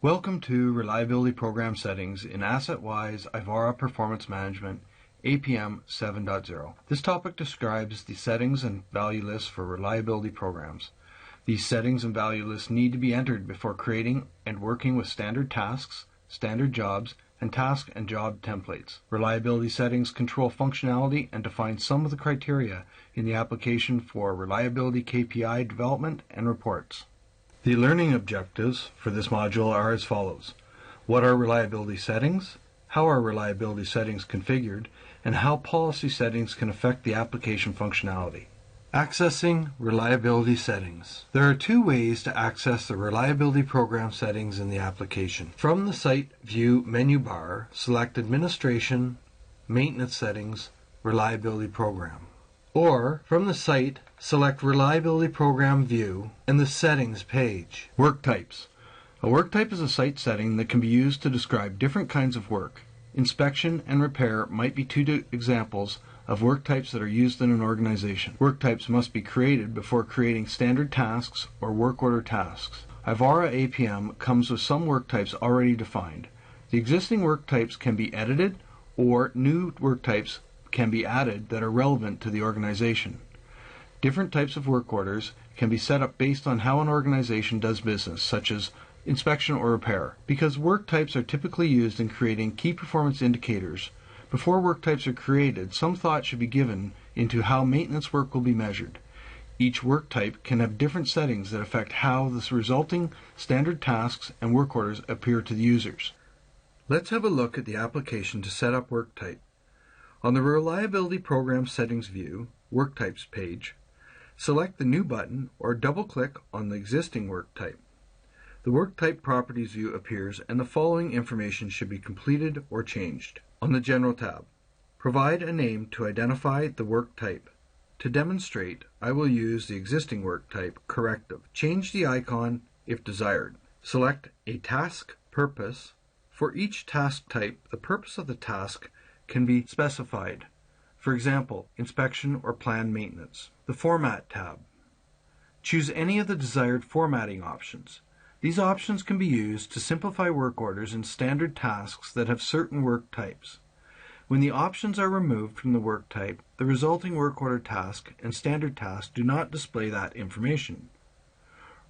Welcome to Reliability Program Settings in AssetWise Ivara Performance Management APM 7.0. This topic describes the settings and value lists for reliability programs. These settings and value lists need to be entered before creating and working with standard tasks, standard jobs, and task and job templates. Reliability settings control functionality and define some of the criteria in the application for reliability KPI development and reports. The learning objectives for this module are as follows. What are reliability settings? How are reliability settings configured? And how policy settings can affect the application functionality. Accessing reliability settings. There are two ways to access the reliability program settings in the application. From the Site View menu bar, select Administration, Maintenance Settings, Reliability Program. Or, from the site, select Reliability Program View and the Settings page. Work types. A work type is a site setting that can be used to describe different kinds of work. Inspection and repair might be two examples of work types that are used in an organization. Work types must be created before creating standard tasks or work order tasks. Ivara APM comes with some work types already defined. The existing work types can be edited, or new work types can be added that are relevant to the organization. Different types of work orders can be set up based on how an organization does business, such as inspection or repair. Because work types are typically used in creating key performance indicators, before work types are created, some thought should be given into how maintenance work will be measured. Each work type can have different settings that affect how the resulting standard tasks and work orders appear to the users. Let's have a look at the application to set up work type. On the Reliability Program Settings view, Work Types page, select the New button or double-click on the existing work type. The Work Type Properties view appears and the following information should be completed or changed. On the General tab, provide a name to identify the work type. To demonstrate, I will use the existing work type, Corrective. Change the icon if desired. Select a task purpose. For each task type, the purpose of the task can be specified. For example, inspection or planned maintenance. The Format tab. Choose any of the desired formatting options. These options can be used to simplify work orders and standard tasks that have certain work types. When the options are removed from the work type, the resulting work order task and standard task do not display that information.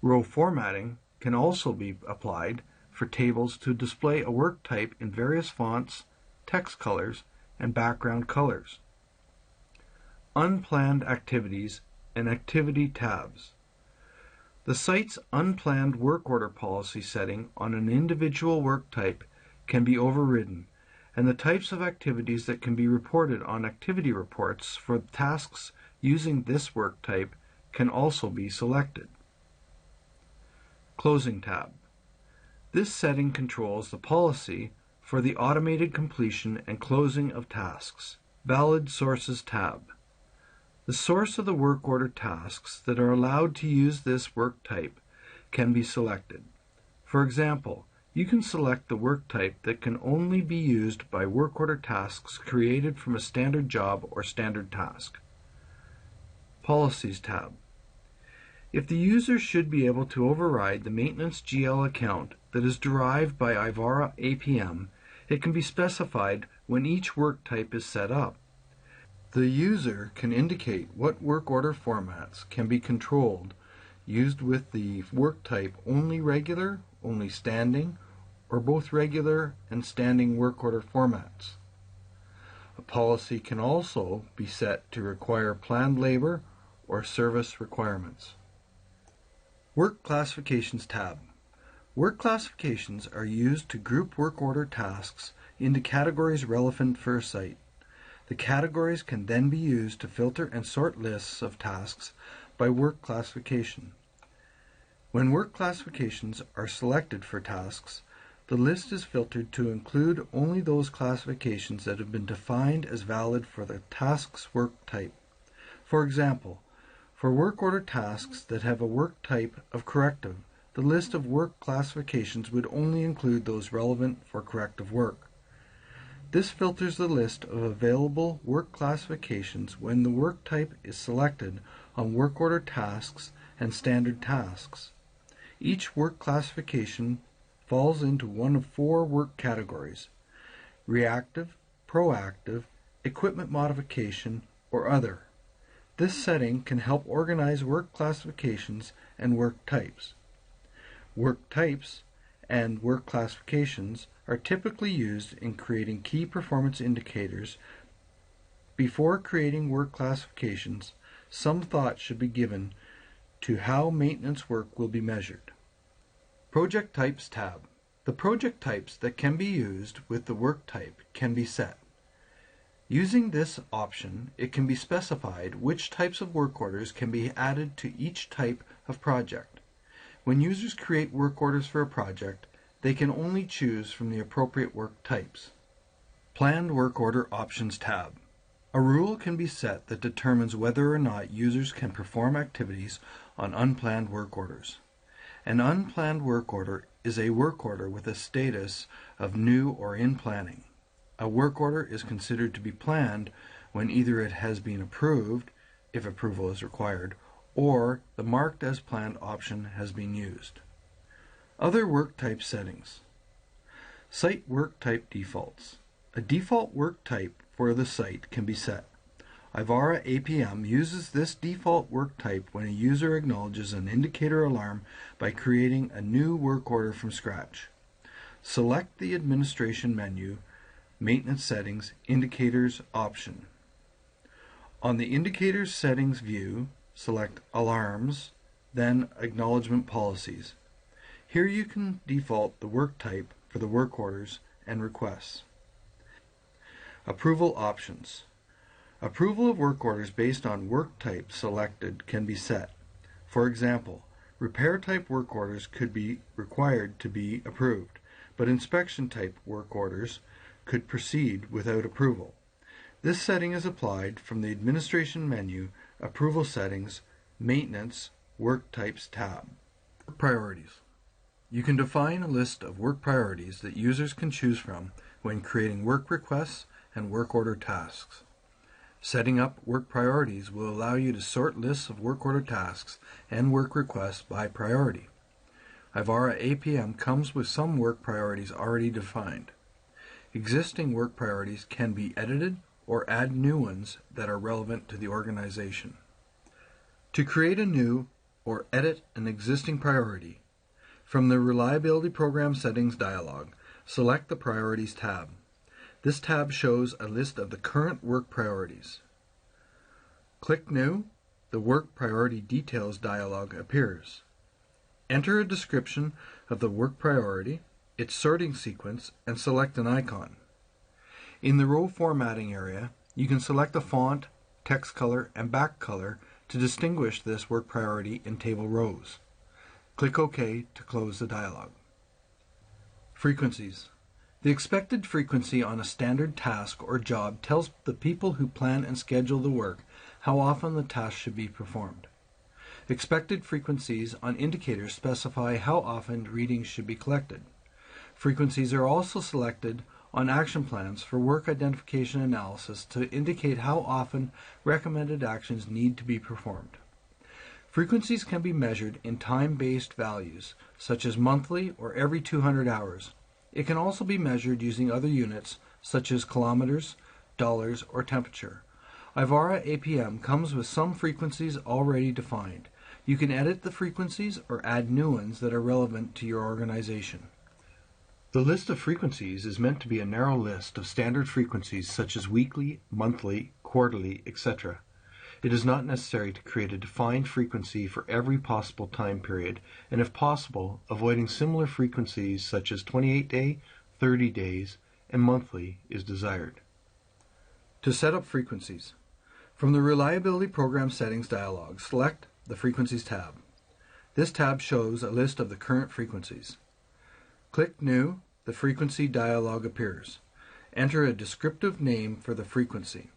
Row formatting can also be applied for tables to display a work type in various fonts, text colors, and background colors. Unplanned activities and activity tabs. The site's unplanned work order policy setting on an individual work type can be overridden, and the types of activities that can be reported on activity reports for tasks using this work type can also be selected. Closing tab. This setting controls the policy for the automated completion and closing of tasks. Valid Sources tab. The source of the work order tasks that are allowed to use this work type can be selected. For example, you can select the work type that can only be used by work order tasks created from a standard job or standard task. Policies tab. If the user should be able to override the maintenance GL account that is derived by Ivara APM, it can be specified when each work type is set up. The user can indicate what work order formats can be controlled used with the work type only regular, only standing, or both regular and standing work order formats. A policy can also be set to require planned labor or service requirements. Work Classifications tab. Work classifications are used to group work order tasks into categories relevant for a site. The categories can then be used to filter and sort lists of tasks by work classification. When work classifications are selected for tasks, the list is filtered to include only those classifications that have been defined as valid for the task's work type. For example, for work order tasks that have a work type of corrective, the list of work classifications would only include those relevant for corrective work. This filters the list of available work classifications when the work type is selected on work order tasks and standard tasks. Each work classification falls into one of four work categories: reactive, proactive, equipment modification, or other. This setting can help organize work classifications and work types. Work types and work classifications are typically used in creating key performance indicators. Before creating work classifications, some thought should be given to how maintenance work will be measured. Project Types tab. The project types that can be used with the work type can be set. Using this option, it can be specified which types of work orders can be added to each type of project. When users create work orders for a project, they can only choose from the appropriate work types. Planned Work Order Options tab. A rule can be set that determines whether or not users can perform activities on unplanned work orders. An unplanned work order is a work order with a status of new or in planning. A work order is considered to be planned when either it has been approved, if approval is required, or the marked as planned option has been used. Other work type settings. Site work type defaults. A default work type for the site can be set. Ivara APM uses this default work type when a user acknowledges an indicator alarm by creating a new work order from scratch. Select the administration menu, Maintenance Settings, Indicators option. On the Indicators Settings view, select Alarms, then Acknowledgement Policies. Here you can default the work type for the work orders and requests. Approval options. Approval of work orders based on work type selected can be set. For example, repair type work orders could be required to be approved, but inspection type work orders could proceed without approval. This setting is applied from the Administration menu, Approval Settings, Maintenance, Work Types tab. Work priorities. You can define a list of work priorities that users can choose from when creating work requests and work order tasks. Setting up work priorities will allow you to sort lists of work order tasks and work requests by priority. Ivara APM comes with some work priorities already defined. Existing work priorities can be edited or add new ones that are relevant to the organization. To create a new or edit an existing priority, from the Reliability Program Settings dialog, select the Priorities tab. This tab shows a list of the current work priorities. Click New. The Work Priority Details dialog appears. Enter a description of the work priority, its sorting sequence, and select an icon. In the row formatting area, you can select a font, text color, and back color to distinguish this work priority in table rows. Click OK to close the dialog. Frequencies. The expected frequency on a standard task or job tells the people who plan and schedule the work how often the task should be performed. Expected frequencies on indicators specify how often readings should be collected. Frequencies are also selected on action plans for work identification analysis to indicate how often recommended actions need to be performed. Frequencies can be measured in time-based values, such as monthly or every 200 hours. It can also be measured using other units, such as kilometers, dollars, or temperature. Ivara APM comes with some frequencies already defined. You can edit the frequencies or add new ones that are relevant to your organization. The list of frequencies is meant to be a narrow list of standard frequencies such as weekly, monthly, quarterly, etc. It is not necessary to create a defined frequency for every possible time period, and if possible, avoiding similar frequencies such as 28-day, 30 days, and monthly is desired. To set up frequencies, from the Reliability Program Settings dialog, select the Frequencies tab. This tab shows a list of the current frequencies. Click New. The Frequency dialog appears. Enter a descriptive name for the frequency.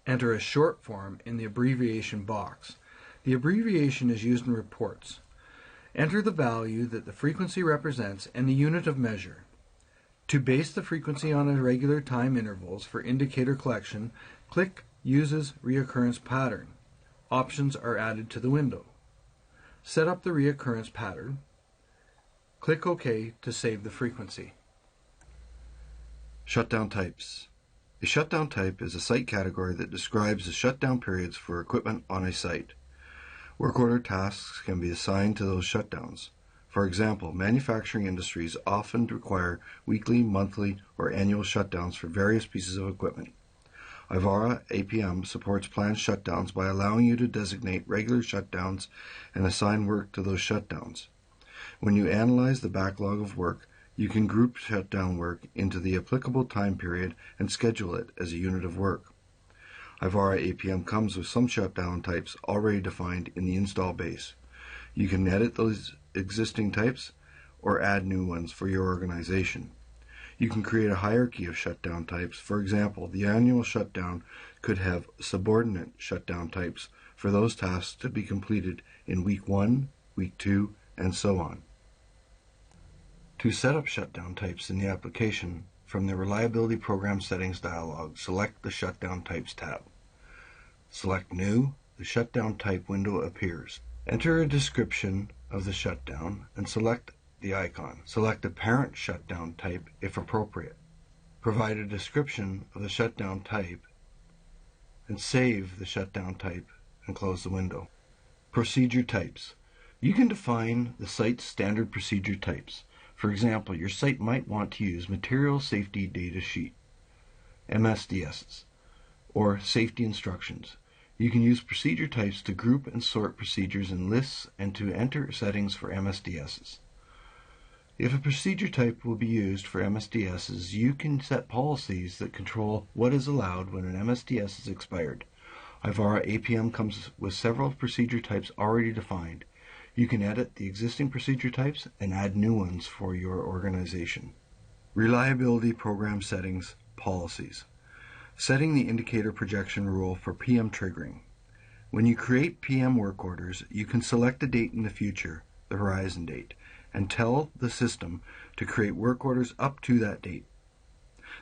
Enter a short form in the abbreviation box. The abbreviation is used in reports. Enter the value that the frequency represents and the unit of measure. To base the frequency on irregular time intervals for indicator collection, click Uses Reoccurrence Pattern. Options are added to the window. Set up the reoccurrence pattern. Click OK to save the frequency. Shutdown types. A shutdown type is a site category that describes the shutdown periods for equipment on a site. Work order tasks can be assigned to those shutdowns. For example, manufacturing industries often require weekly, monthly, or annual shutdowns for various pieces of equipment. Ivara APM supports planned shutdowns by allowing you to designate regular shutdowns and assign work to those shutdowns. When you analyze the backlog of work, you can group shutdown work into the applicable time period and schedule it as a unit of work. Ivara APM comes with some shutdown types already defined in the install base. You can edit those existing types or add new ones for your organization. You can create a hierarchy of shutdown types. For example, the annual shutdown could have subordinate shutdown types for those tasks to be completed in week 1, week 2, and so on. To set up shutdown types in the application, from the Reliability Program Settings dialog, select the Shutdown Types tab. Select New. The Shutdown Type window appears. Enter a description of the shutdown and select the icon. Select the parent shutdown type if appropriate. Provide a description of the shutdown type and save the shutdown type and close the window. Procedure types. You can define the site's standard procedure types. For example, your site might want to use Material Safety Data Sheet, MSDSs, or Safety Instructions. You can use procedure types to group and sort procedures in lists and to enter settings for MSDSs. If a procedure type will be used for MSDSs, you can set policies that control what is allowed when an MSDS is expired. Ivara APM comes with several procedure types already defined. You can edit the existing procedure types and add new ones for your organization. Reliability Program Settings Policies. Setting the indicator projection rule for PM triggering. When you create PM work orders, you can select a date in the future, the horizon date, and tell the system to create work orders up to that date.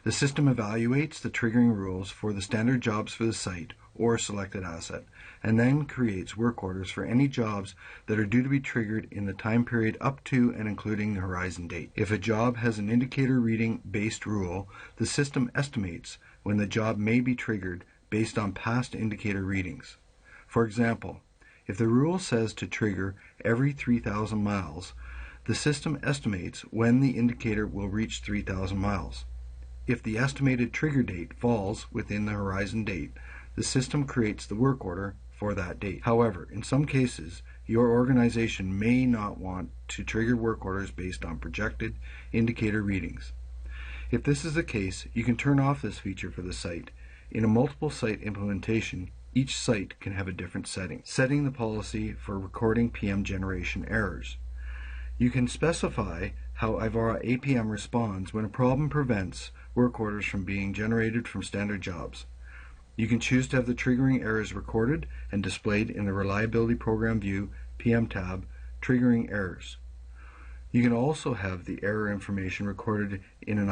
The system evaluates the triggering rules for the standard jobs for the site or selected asset, and then creates work orders for any jobs that are due to be triggered in the time period up to and including the horizon date. If a job has an indicator reading based rule, the system estimates when the job may be triggered based on past indicator readings. For example, if the rule says to trigger every 3,000 miles, the system estimates when the indicator will reach 3,000 miles. If the estimated trigger date falls within the horizon date, the system creates the work order for that date. However, in some cases, your organization may not want to trigger work orders based on projected indicator readings. If this is the case, you can turn off this feature for the site. In a multiple site implementation, each site can have a different setting. Setting the policy for recording PM generation errors. You can specify how Ivara APM responds when a problem prevents work orders from being generated from standard jobs. You can choose to have the triggering errors recorded and displayed in the Reliability Program View PM tab, Triggering Errors. You can also have the error information recorded in an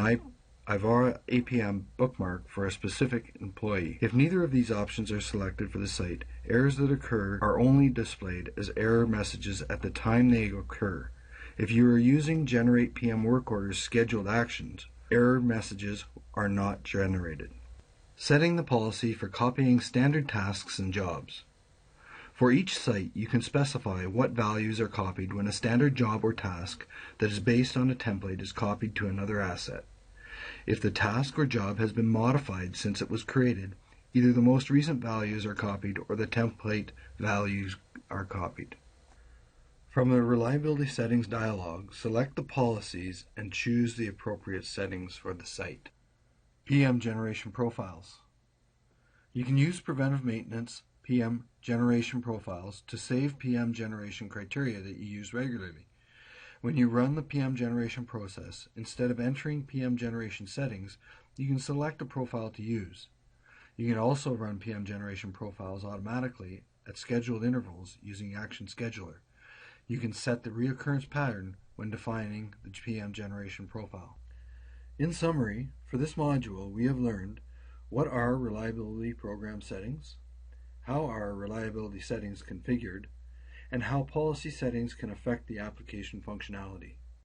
Ivara APM bookmark for a specific employee. If neither of these options are selected for the site, errors that occur are only displayed as error messages at the time they occur. If you are using Generate PM Work Orders scheduled actions, error messages are not generated. Setting the policy for copying standard tasks and jobs. For each site, you can specify what values are copied when a standard job or task that is based on a template is copied to another asset. If the task or job has been modified since it was created, either the most recent values are copied or the template values are copied. From the Reliability Settings dialog, select the policies and choose the appropriate settings for the site. PM generation profiles. You can use preventive maintenance PM generation profiles to save PM generation criteria that you use regularly. When you run the PM generation process, instead of entering PM generation settings, you can select a profile to use. You can also run PM generation profiles automatically at scheduled intervals using Action Scheduler. You can set the reoccurrence pattern when defining the PM generation profile. In summary, for this module, we have learned what are reliability program settings, how are reliability settings configured, and how policy settings can affect the application functionality.